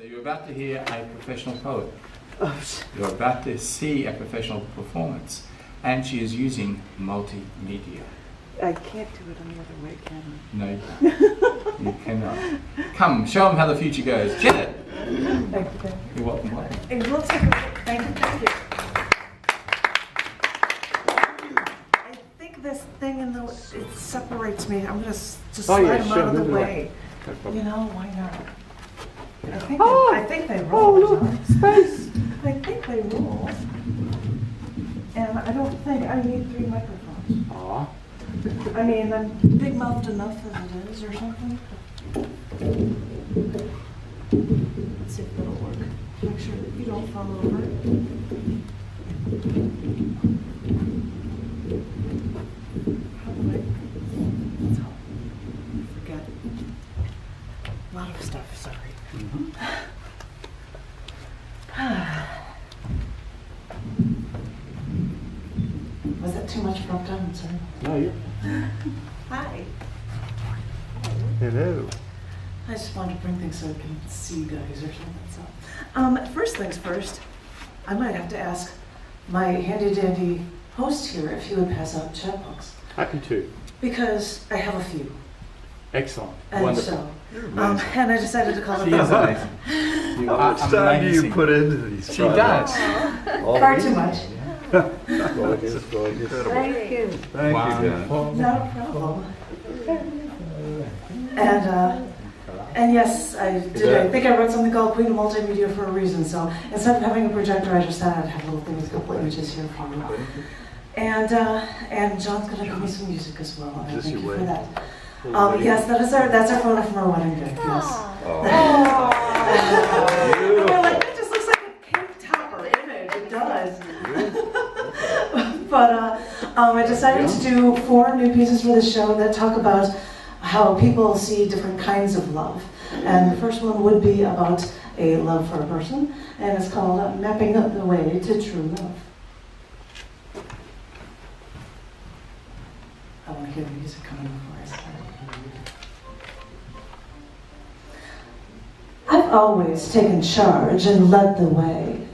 So you're about to hear a professional poet. Oh, You're about to see a professional performance, and she is using multimedia. I can't do it any other way, can I? No, you cannot. Come, show them how the future goes. Janet! Thank you, thank you. You're welcome. Welcome. It looks like thank you, thank you. I think this thing in the, it separates me. I'm gonna just slide them out of the way. You know, why not? I think they roll. Oh, look, space. I think they roll. And I don't think I need 3 microphones. Aw. I mean, I'm big-mouthed enough as it is, or something. Let's see if that'll work. Make sure that you don't fall over. How do I forget? A lot of stuff, sorry. Was that too much front end, sorry? No, you're. Hi. Hello. I just wanted to bring things so I can see you guys or something. So, first things first, I might have to ask my handy-dandy host here if he would pass out chat books. Happy to. Because I have a few. Excellent. And Wonderful. so, and I decided to call it She is that. amazing. You How are much time do you amazing. put into these? She does. Far too much. Gorgeous, gorgeous. Thank you. Thank you, Dan. Wonderful. No problem. And yes, I did. I think I wrote something called Queen of Multimedia for a reason. So instead of having a projector, I just thought I'd have little things, a couple images here for you. And John's gonna give me some music as well. And I Is this thank you your for wedding? that. Yes, that's our photo from our wedding day. Yes. Oh. We're like, that just looks like a cake topper image. It does. But I decided to do 4 new pieces for the show that talk about how people see different kinds of love. And the first one would be about a love for a person, and it's called Mapping Up the Way to True Love. I want to hear the music coming before I start. I've always taken charge and led the way.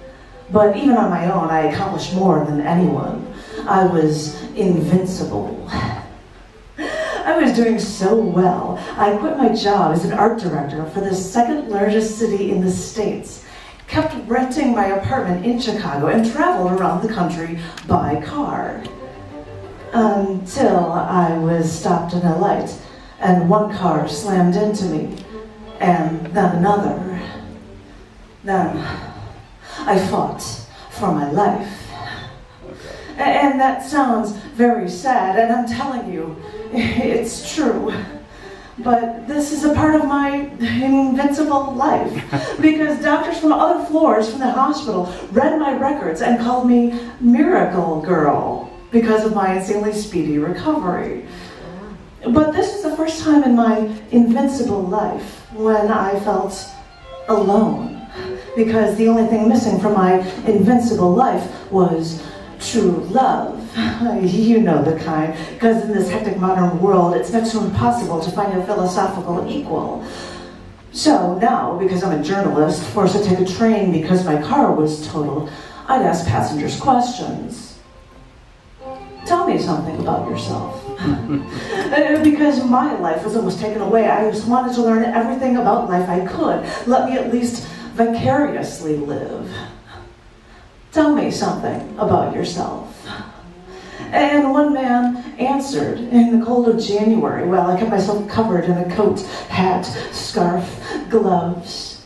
But even on my own, I accomplished more than anyone. I was invincible. I was doing so well, I quit my job as an art director for the 2nd largest city in the States, kept renting my apartment in Chicago, and traveled around the country by car. Until I was stopped in a light, and one car slammed into me, and then another. Then I fought for my life. And that sounds very sad, and I'm telling you, it's true. But this is a part of my invincible life, because doctors from other floors from the hospital read my records and called me Miracle Girl because of my insanely speedy recovery. But this is the first time in my invincible life when I felt alone, because the only thing missing from my invincible life was true love. You know the kind, because in this hectic modern world, it's next to impossible to find a philosophical equal. So now, because I'm a journalist, forced to take a train because my car was totaled, I'd ask passengers questions. Tell me something about yourself. Because my life was almost taken away, I just wanted to learn everything about life I could. Let me at least vicariously live. Tell me something about yourself. And one man answered in the cold of January while I kept myself covered in a coat, hat, scarf, gloves.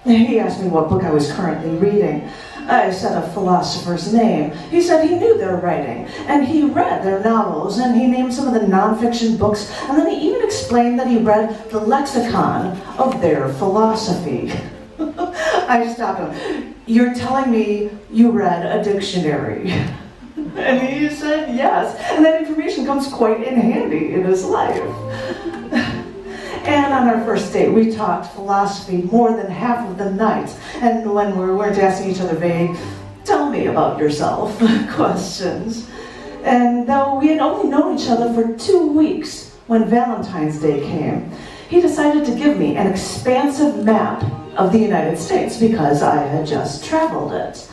He asked me what book I was currently reading. I said a philosopher's name. He said he knew their writing, and he read their novels, and he named some of the nonfiction books, and then he even explained that he read the lexicon of their philosophy. I stopped him. You're telling me you read a dictionary? And he said yes, and that information comes quite in handy in his life. And on our first date, we talked philosophy more than half of the night. And when we weren't asking each other vague, tell me about yourself questions. And though we had only known each other for 2 weeks, when Valentine's Day came, he decided to give me an expansive map of the United States because I had just traveled it.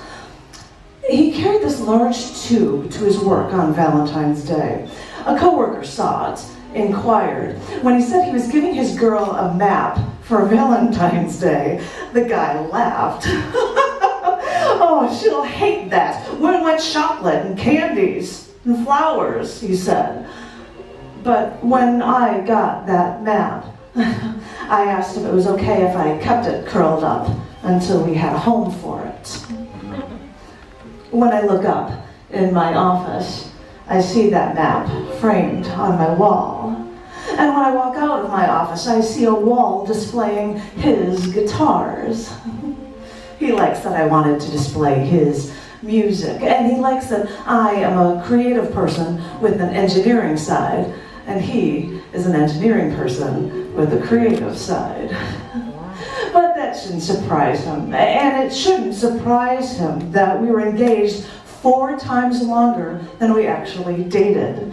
He carried this large tube to his work on Valentine's Day. A coworker saw it, inquired. When he said he was giving his girl a map for Valentine's Day, the guy laughed. "Oh, she'll hate that. Where my chocolate and candies and flowers," he said. But when I got that map, I asked if it was okay if I kept it curled up until we had a home for it. When I look up in my office, I see that map framed on my wall. And when I walk out of my office, I see a wall displaying his guitars. He likes that I wanted to display his music, and he likes that I am a creative person with an engineering side, and he is an engineering person with a creative side. But that shouldn't surprise him, and it shouldn't surprise him that we were engaged 4 times longer than we actually dated.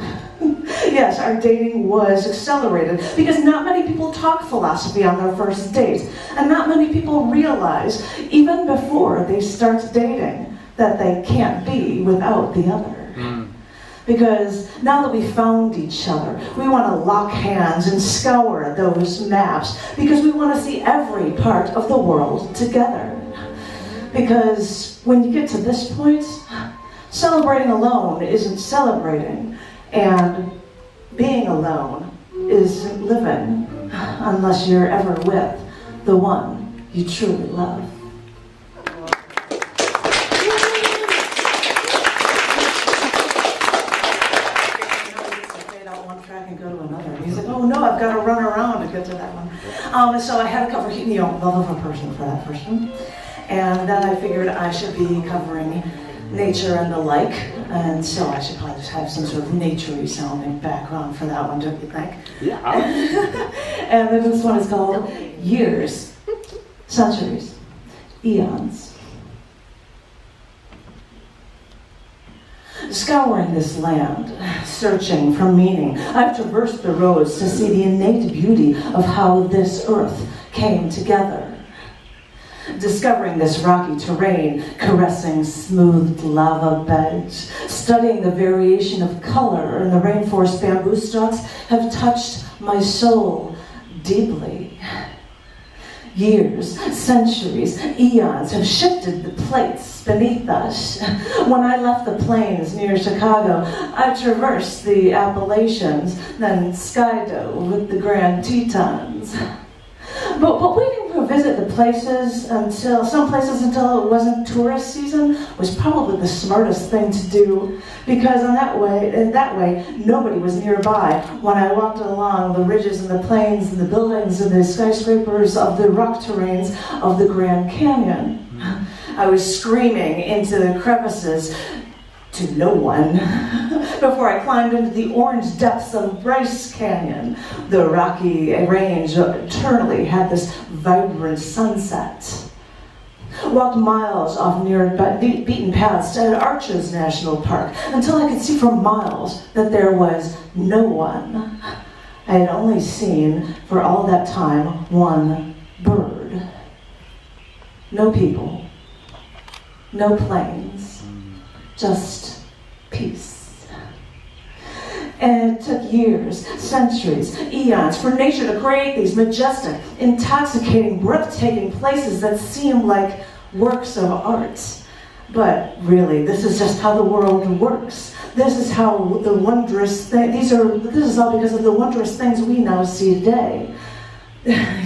Yes, our dating was accelerated because not many people talk philosophy on their first date, and not many people realize, even before they start dating, that they can't be without the other. Because now that we found each other, we want to lock hands and scour those maps because we want to see every part of the world together. Because when you get to this point, celebrating alone isn't celebrating, and being alone isn't living unless you're ever with the one you truly love. He's like, "Oh no, I've got to run around to get to that one." So I had to cover, love of a person for that first one. And then I figured I should be covering nature and the like. And so I should probably just have some sort of nature-y sounding background for that one, don't you think? Yeah. And then this one is called Years, Centuries, Eons. Scouring this land, searching for meaning, I've traversed the roads to see the innate beauty of how this earth came together. Discovering this rocky terrain, caressing smoothed lava beds, studying the variation of color in the rainforest bamboo stalks have touched my soul deeply. Years, centuries, eons have shifted the plates beneath us. When I left the plains near Chicago, I traversed the Appalachians, then skydove with the Grand Tetons. But waiting to visit the places some places until it wasn't tourist season was probably the smartest thing to do, because in that way nobody was nearby when I walked along the ridges and the plains and the buildings and the skyscrapers of the rock terrains of the Grand Canyon. I was screaming into the crevices to no one before I climbed into the orange depths of Bryce Canyon. The rocky range eternally had this vibrant sunset. Walked miles off near beaten paths to Arches National Park until I could see for miles that there was no one. I had only seen for all that time one bird. No people, no planes, just peace. And it took years, centuries, eons for nature to create these majestic, intoxicating, breathtaking places that seem like works of art. But really, this is just how the world works. This is how the wondrous this is all because of the wondrous things we now see today.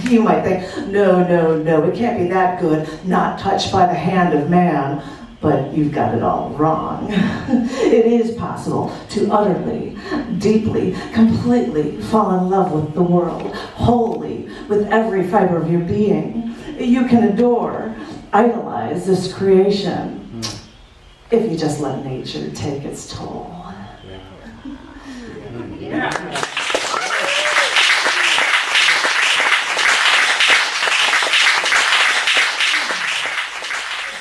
You might think, no, it can't be that good, not touched by the hand of man. But you've got it all wrong. It is possible to utterly, deeply, completely fall in love with the world, wholly, with every fiber of your being. You can adore, idolize this creation if you just let nature take its toll. Yeah.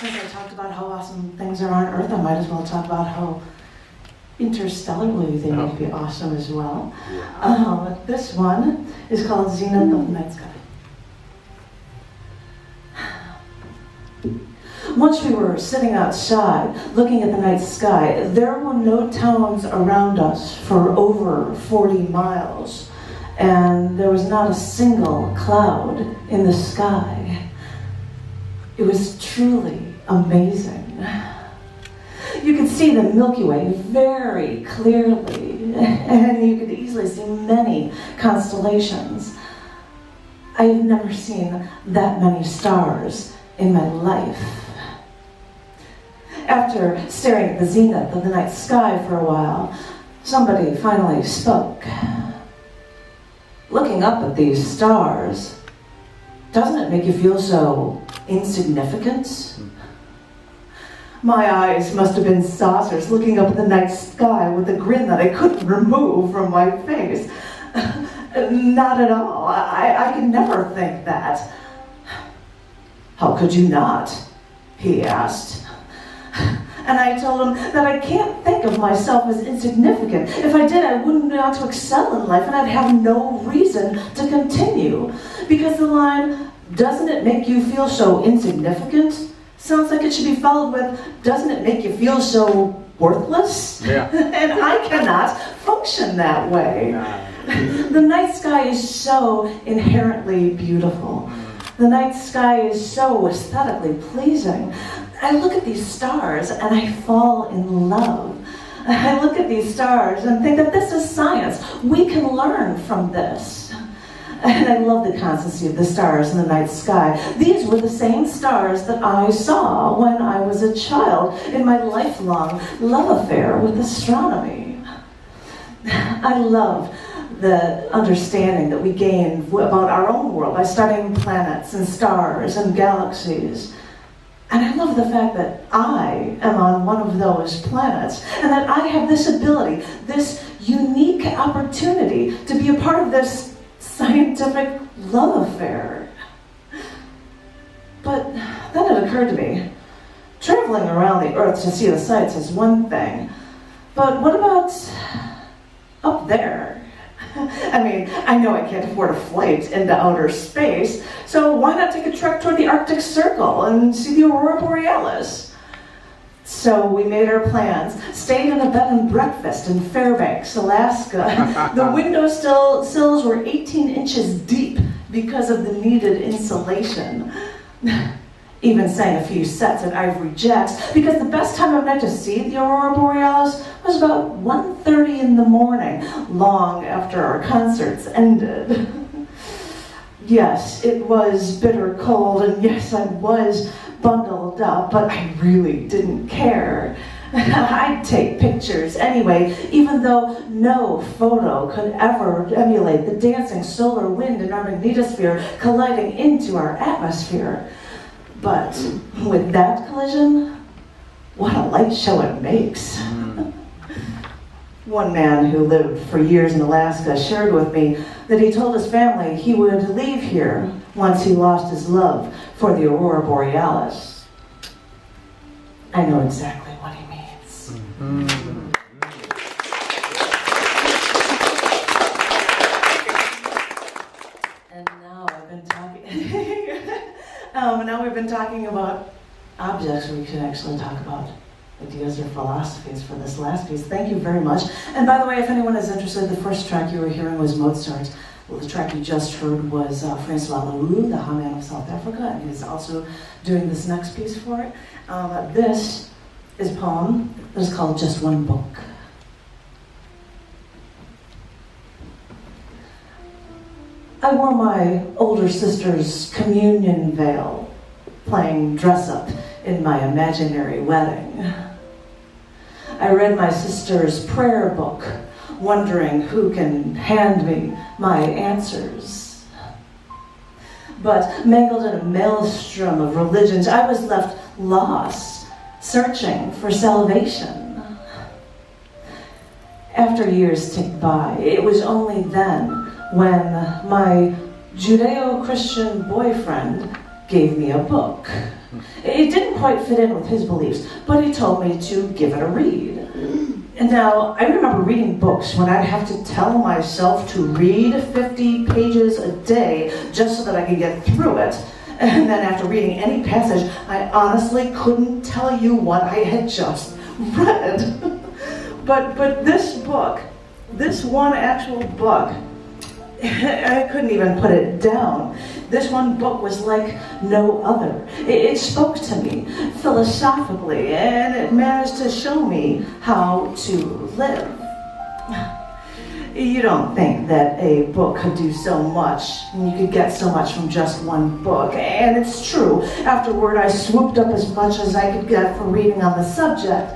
Since I talked about how awesome things are on Earth, I might as well talk about how interstellarly they need to be awesome as well. This one is called Zenith of the Night Sky. Once we were sitting outside, looking at the night sky, there were no towns around us for over 40 miles, and there was not a single cloud in the sky. It was truly amazing. You could see the Milky Way very clearly, and you could easily see many constellations. I have never seen that many stars in my life. After staring at the zenith of the night sky for a while, somebody finally spoke. Looking up at these stars, doesn't it make you feel so insignificant? My eyes must have been saucers looking up at the night sky with a grin that I couldn't remove from my face. Not at all. I could never think that. How could you not? He asked. And I told him that I can't think of myself as insignificant. If I did, I wouldn't be able to excel in life, and I'd have no reason to continue. Because the line, "Doesn't it make you feel so insignificant?" sounds like it should be followed with, "Doesn't it make you feel so worthless?" Yeah. And I cannot function that way. The night sky is so inherently beautiful. The night sky is so aesthetically pleasing. I look at these stars and I fall in love. I look at these stars and think that this is science. We can learn from this. And I love the constancy of the stars in the night sky. These were the same stars that I saw when I was a child in my lifelong love affair with astronomy. I love the understanding that we gain about our own world by studying planets and stars and galaxies. And I love the fact that I am on one of those planets and that I have this ability, this unique opportunity to be a part of this scientific love affair. But then it occurred to me, traveling around the Earth to see the sights is one thing, but what about up there? I mean, I know I can't afford a flight into outer space, so why not take a trek toward the Arctic Circle and see the Aurora Borealis? So we made our plans, stayed in a bed and breakfast in Fairbanks, Alaska. The window sills were 18 inches deep because of the needed insulation. Even sang a few sets at Ivory Jack's because the best time of night to see the Aurora Borealis was about 1:30 in the morning, long after our concerts ended. Yes, it was bitter cold, and yes, I was bundled up, but I really didn't care. I'd take pictures anyway, even though no photo could ever emulate the dancing solar wind in our magnetosphere colliding into our atmosphere. But with that collision, what a light show it makes. One man who lived for years in Alaska shared with me that he told his family he would leave here once he lost his love for the Aurora Borealis. I know exactly what he means. And now we've been talking about objects. We should actually talk about ideas or philosophies for this last piece. Thank you very much. And by the way, if anyone is interested, the first track you were hearing was Mozart. Well, the track you just heard was Francois Leroux, the Haman of South Africa, and he's also doing this next piece for it. This is a poem that is called Just One Book. I wore my older sister's communion veil, playing dress-up in my imaginary wedding. I read my sister's prayer book, wondering who can hand me my answers. But mangled in a maelstrom of religions, I was left lost, searching for salvation. After years ticked by, it was only then when my Judeo-Christian boyfriend gave me a book. It didn't quite fit in with his beliefs, but he told me to give it a read. And now, I remember reading books when I'd have to tell myself to read 50 pages a day just so that I could get through it. And then after reading any passage, I honestly couldn't tell you what I had just read. But this book, this one actual book, I couldn't even put it down. This one book was like no other. It spoke to me philosophically, and it managed to show me how to live. You don't think that a book could do so much, and you could get so much from just one book, and it's true. Afterward, I swooped up as much as I could get for reading on the subject,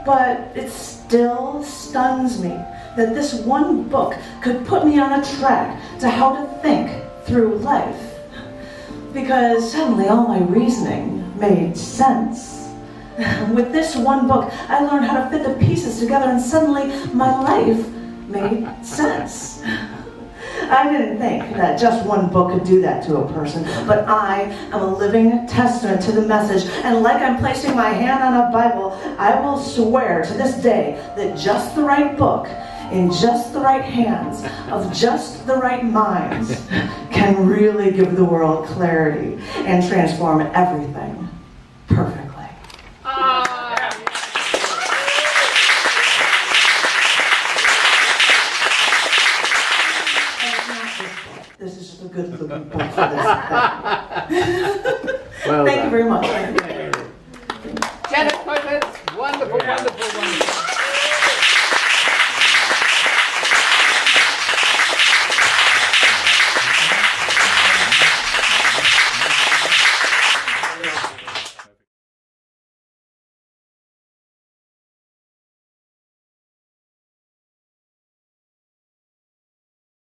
but it still stuns me that this one book could put me on a track to how to think through life. Because suddenly all my reasoning made sense. With this one book, I learned how to fit the pieces together, and suddenly my life made sense. I didn't think that just one book could do that to a person, but I am a living testament to the message, and like I'm placing my hand on a Bible, I will swear to this day that just the right book, in just the right hands, of just the right minds, can really give the world clarity and transform everything perfectly. This is just a good looking book for this. Well Thank you done. very much.